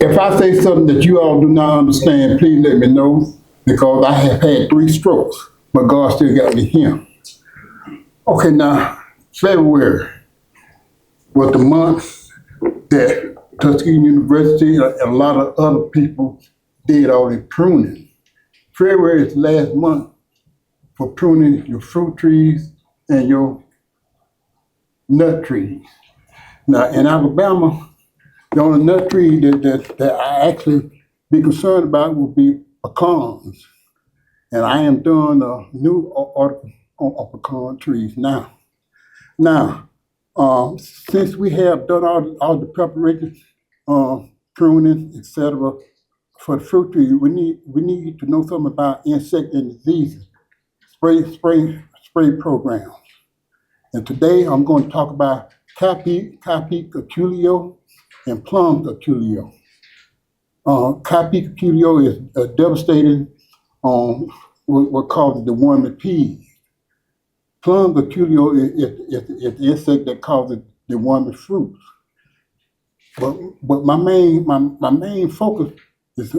If I say something that you all do not understand, please let me know, because I have had 3 strokes, but God still got me here. Okay, now, February was the month that Tuskegee University and a lot of other people did all the pruning. February is the last month for pruning your fruit trees and your nut trees. Now, in Alabama, the only nut tree that I actually be concerned about would be pecans. And I am doing a new article on pecan trees now. Now, since we have done all the preparation, pruning, etc., for the fruit tree, we need to know something about insect and diseases, spray programs. And today I'm going to talk about Capi cuculio and plum cuculio. Capi cuculio is devastating on what causes the wormy peas. Plum cuculio is the insect that causes the wormy fruits. But my main focus is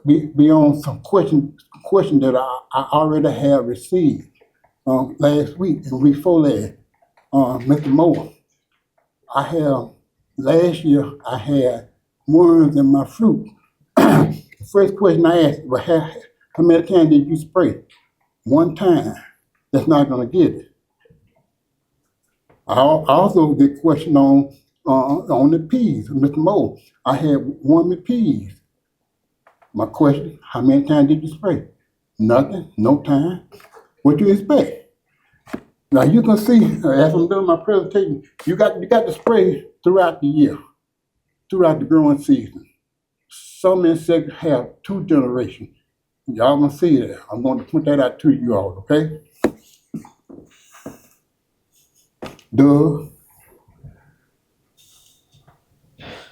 be on some question that I already have received last week and week before last. Mr. Moore, last year I had worms in my fruit. The first question I asked was, how many times did you spray? 1 time. That's not going to get it. I also get questioned on the peas. Mr. Moore, I had wormy peas. My question, how many times did you spray? Nothing, no time. What you expect? Now you can see, as I'm doing my presentation, you got to spray throughout the year, throughout the growing season. Some insects have 2 generations. Y'all gonna see that. I'm going to point that out to you all, okay?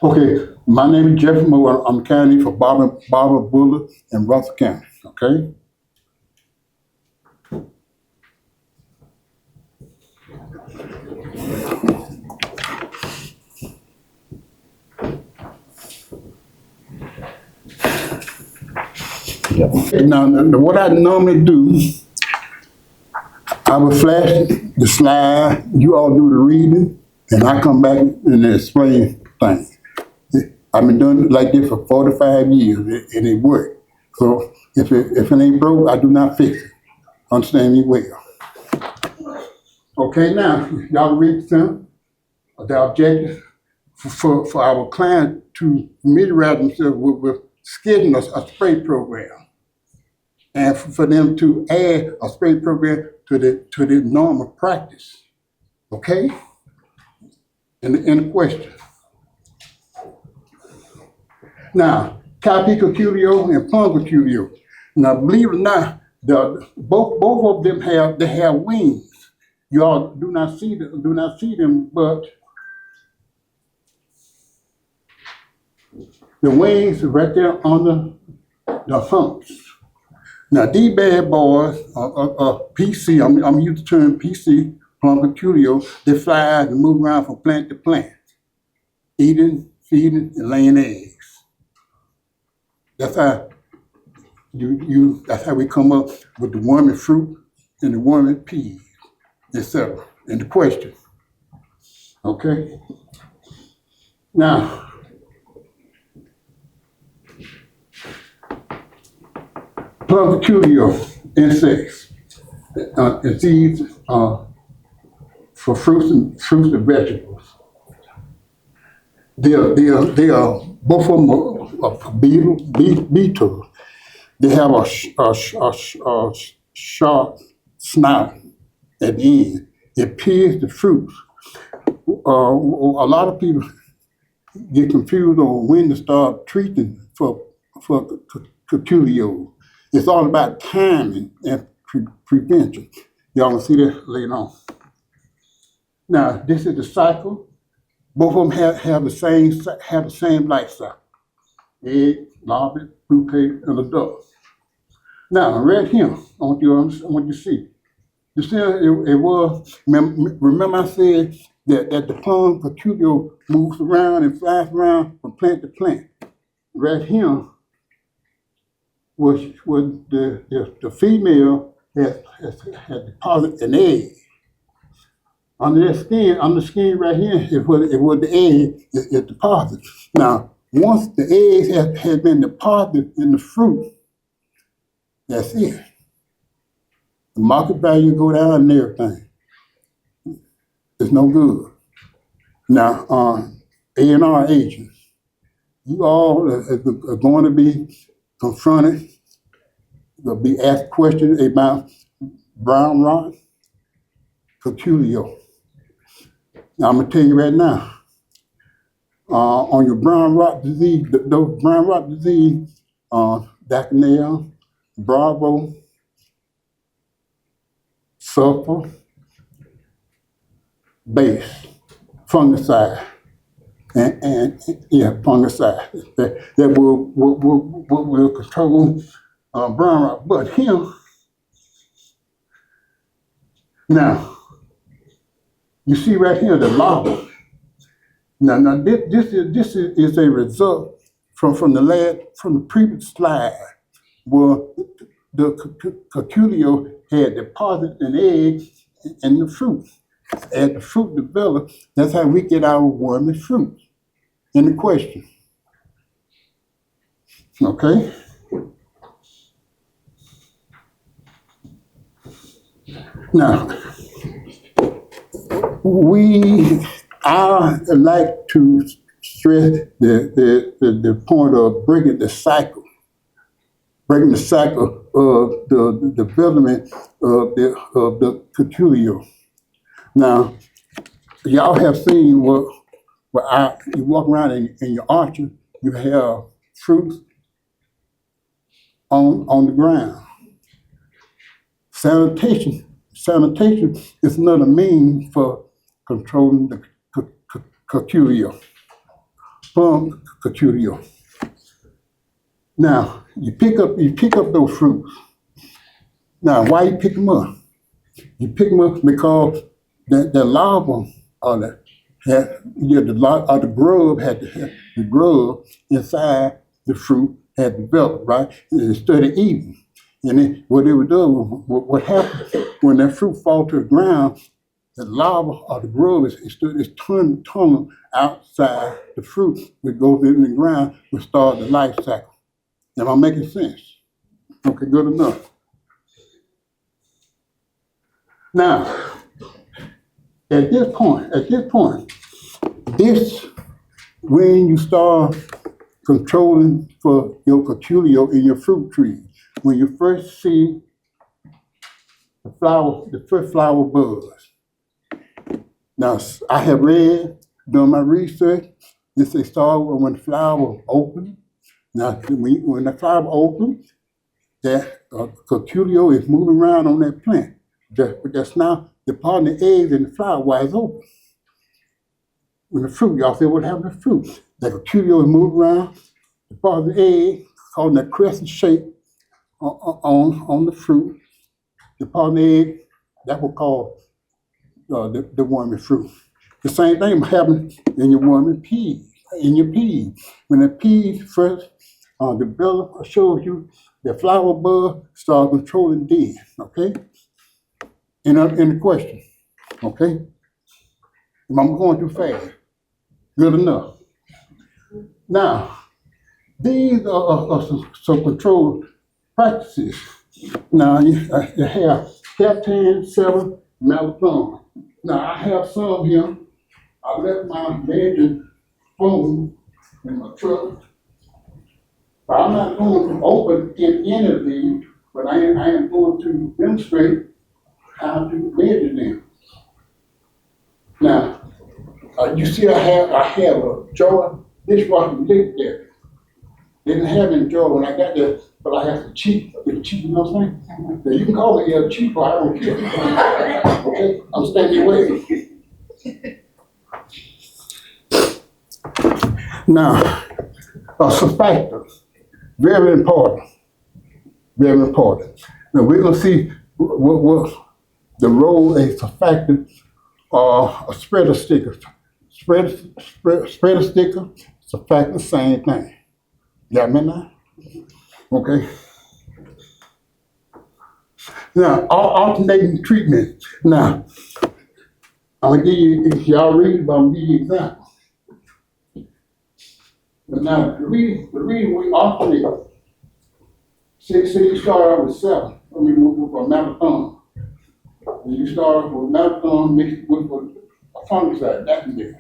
Okay, my name is Jeffrey Moore. I'm county for Barber, Bullard, and Russell County, okay? Now, what I normally do, I will flash the slide, you all do the reading, and I come back and explain things. I've been doing it like this for 45 years, and it worked. So if it ain't broke, I do not fix it. Understand me well. Okay, now, y'all read the objective for our client to familiarize themselves with scheduling a spray program, and for them to add a spray program to the normal practice. Okay? And the question. Now, Capi cuculio and plum cuculio. Now, believe it or not, both of them have wings. You all do not see them, but the wings are right there on the humps. Now, these bad boys are PC, I'm going to use the term PC, plum cuculio, they fly and move around from plant to plant, eating, feeding, and laying eggs. That's how that's how we come up with the wormy fruit and the wormy peas, etc. And the question. Okay? Now, plum cuculio insects, disease for fruits and vegetables. They are both of them are beetles. They have a sharp snout at the end. It peels the fruits. A lot of people get confused on when to start treating for cuculio. It's all about timing and prevention. Y'all will see that later on. Now, this is the cycle. Both of them have the same life cycle: egg, larvae, pupae, and adult. Now, right here, I want you to see. You see, it was. Remember, I said that the plum cuculio moves around and flies around from plant to plant. right here was the female had deposited an egg. Under the skin right here is where the egg is deposited. Now, once the eggs had been deposited in the fruit, that's it. The market value go down and everything. It's no good. Now, A&R agents, you all are going to be confronted, will be asked questions about brown rot, peculiar. Now, I'm gonna tell you right now, on your brown rot disease, those brown rot disease, Daconel, Bravo, sulfur, base, fungicide, and fungicide that will control brown rot. But here, now, you see right here the larva. Now this is a result from the previous slide where the curculio had deposited an egg in the fruit. As the fruit develops, that's how we get our wormy fruit. In the question. Okay? Now, I like to stress the point of breaking the cycle of the development of the curculio. Now, y'all have seen you walk around in your orchard, you have fruits on the ground. Sanitation is another means for controlling the curculio, from curculio. Now, you pick up those fruits. Now, why you pick them up? You pick them up because the larva or the grub inside the fruit had developed, right? It started eating. And then what they would do, what happens when that fruit falls to the ground, the larva or the grub is tunnel outside the fruit, which goes in the ground, will start the life cycle. Am I making sense? Okay, good enough. Now, at this point, when you start controlling for your curculio in your fruit tree, when you first see the first flower buzz. Now, I have read, done my research, this they start when the flower opens. Now, when the flower opens, that curculio is moving around on that plant. That's now depositing the eggs in the flower while it's open. When the fruit, y'all say what happened to the fruit? The curculio is moving around, depositing the egg, causing that crescent shape on the fruit, depositing the egg, that will cause the wormy fruit. The same thing happens in your wormy peas, in your peas. When the peas first develop, shows you the flower bud start controlling then, okay? In the question, okay? I'm going too fast. Good enough. Now, these are some control practices. Now, you have Captain 7 Malafon. Now, I have some here. I left my major phone in my truck. But I'm not going to open any of these, but I am going to demonstrate how to measure them. Now, you see I have a jar, dishwasher lid there. Didn't have any jar when I got there, but I have to cheat. You know what I'm saying? Now, you can call me a cheaper, I don't care. Okay, I'm standing away. Now, surfactants, very important. Very important. Now we're going to see what the role of a surfactant or a spreader sticker. Spreader sticker, surfactant, same thing. Got me now? Okay. Now, alternating treatment. Now, I'm gonna give you, if y'all read, but I'm gonna give you an example. But now, the reason we alternate, say you start out with 7, with a marathon. And you start off with marathon mixed with a fungicide, that can be.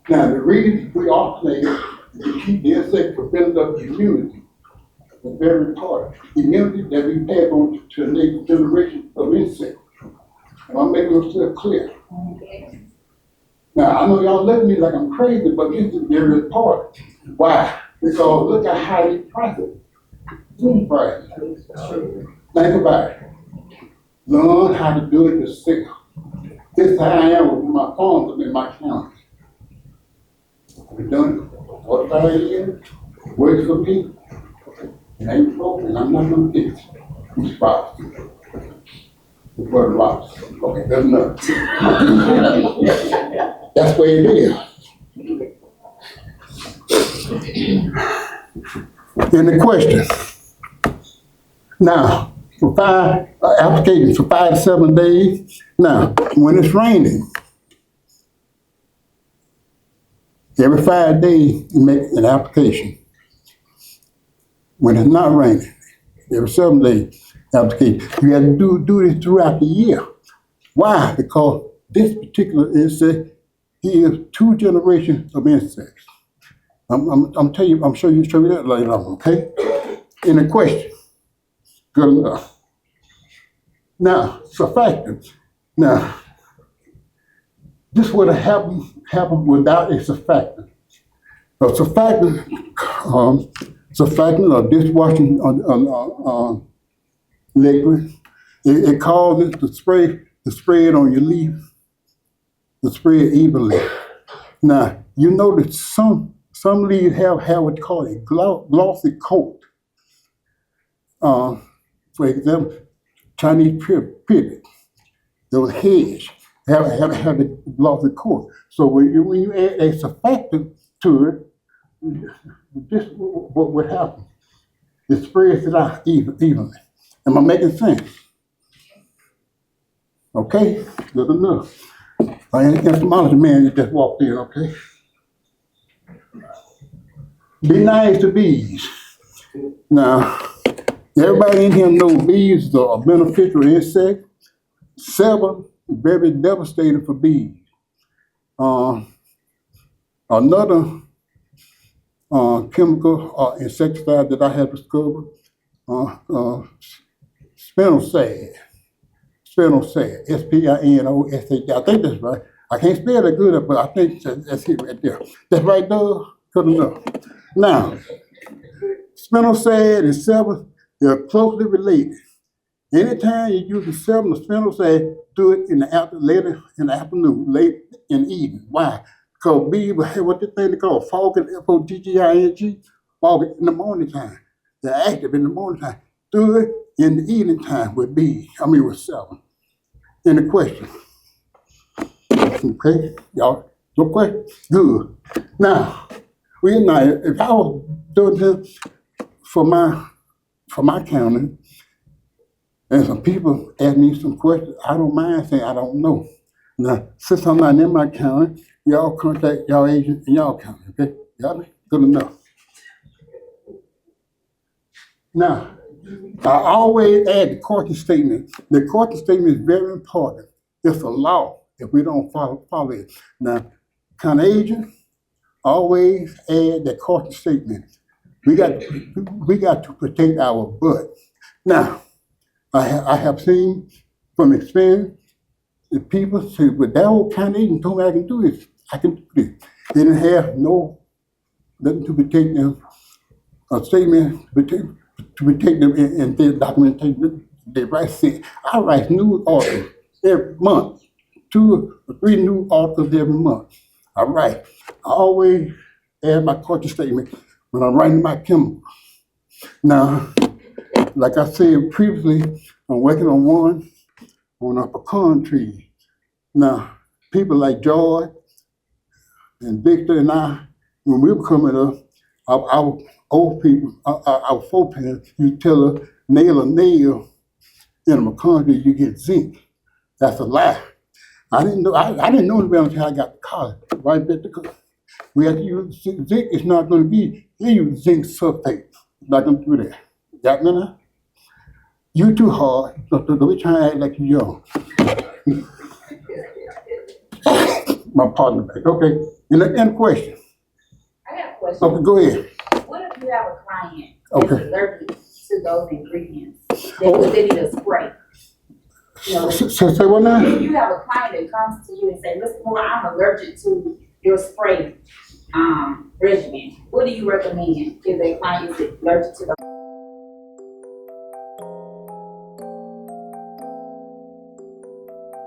Now, the reason we alternate is to keep the insect from building up immunity. It's very important. Immunity that we pass on to the next generation of insects. And I'm making myself clear. Now, I know y'all look at me like I'm crazy, but this is very important. Why? Because look at how they practice. Food practice. Think about it. Learn how to do it yourself. This is how I am with my farms in my county. We've done it 45 years, works for me. It ain't broken, and I'm not gonna fix it. I'm spots. The word lost. Okay, that's enough. That's where it is. And the question. Now, for applications for 5 to 7 days. Now, when it's raining, every 5 days you make an application. When it's not raining, every 7 days application. You have to do this throughout the year. Why? Because this particular insect, he is 2 generations of insects. I'm telling you, I'm sure you show you that later on, okay? In the question. Good enough. Now, surfactants. Now, this would have happened without a surfactant. A surfactant or dishwashing liquid, it causes to spray it on your leaf, to spray it evenly. Now, you notice some leaves have what's called a glossy coat. For example, Chinese privet, those heads have a glossy coat. So when you add a surfactant to it, this what would happen. It spreads it out evenly. Am I making sense? Okay, good enough. I ain't entomology man that just walked in, okay? Be nice to bees. Now, everybody in here knows bees are a beneficial insect. 7, very devastating for bees. Another chemical or insecticide that I have discovered, spinosad, S-P-I-N-O-S-A-D. I think that's right. I can't spell it good, but I think that's it right there. That's right, Doug? Good enough. Now, spinosad and 7, they're closely related. Anytime you use the 7 or spinosad, do it later in the afternoon, late in the evening. Why? Because bees will have what they call fogging, F-O-G-G-I-N-G, fogging in the morning time. They're active in the morning time. Do it in the evening time with 7. Any question? Okay, y'all, no question? Good. Now, if I was doing this for my county, and some people ask me some questions, I don't mind saying I don't know. Now, since I'm not in my county, y'all contact y'all agent in y'all county, okay? Got me? Good enough. Now, I always add the courting statement. The courting statement is very important. It's a law if we don't follow it. Now, county agent, always add the courting statement. We got to protect our butt. Now, I have seen from experience the people say, but that old county agent told me I can do this. I can do this. They didn't have nothing to protect them, a statement to protect them in their documentation. They I write new articles every month, 2 or 3 new articles every month. I always add my culture statement when I'm writing my chemical. Now, like I said previously, I'm working on one on a pecan tree. Now, people like George and Victor and I, when we were coming up, our old people, our foreparents, you tell her nail a nail in a concrete, you get zinc. That's a lie. I didn't know. I didn't know about until I got to college. Right at the college, we had to use zinc. It's not going to be. They use zinc sulfate. Not going to do that. Got me now? You too hard. Don't be trying to act like you young. My partner back. Okay. Any question? I got a question. Okay, go ahead. What if you have a client Okay. that's allergic to those ingredients? They need a spray. You know, Say what now? if you have a client that comes to you and say, Mr. Moore, I'm allergic to your spray regimen, what do you recommend if a client is allergic to those?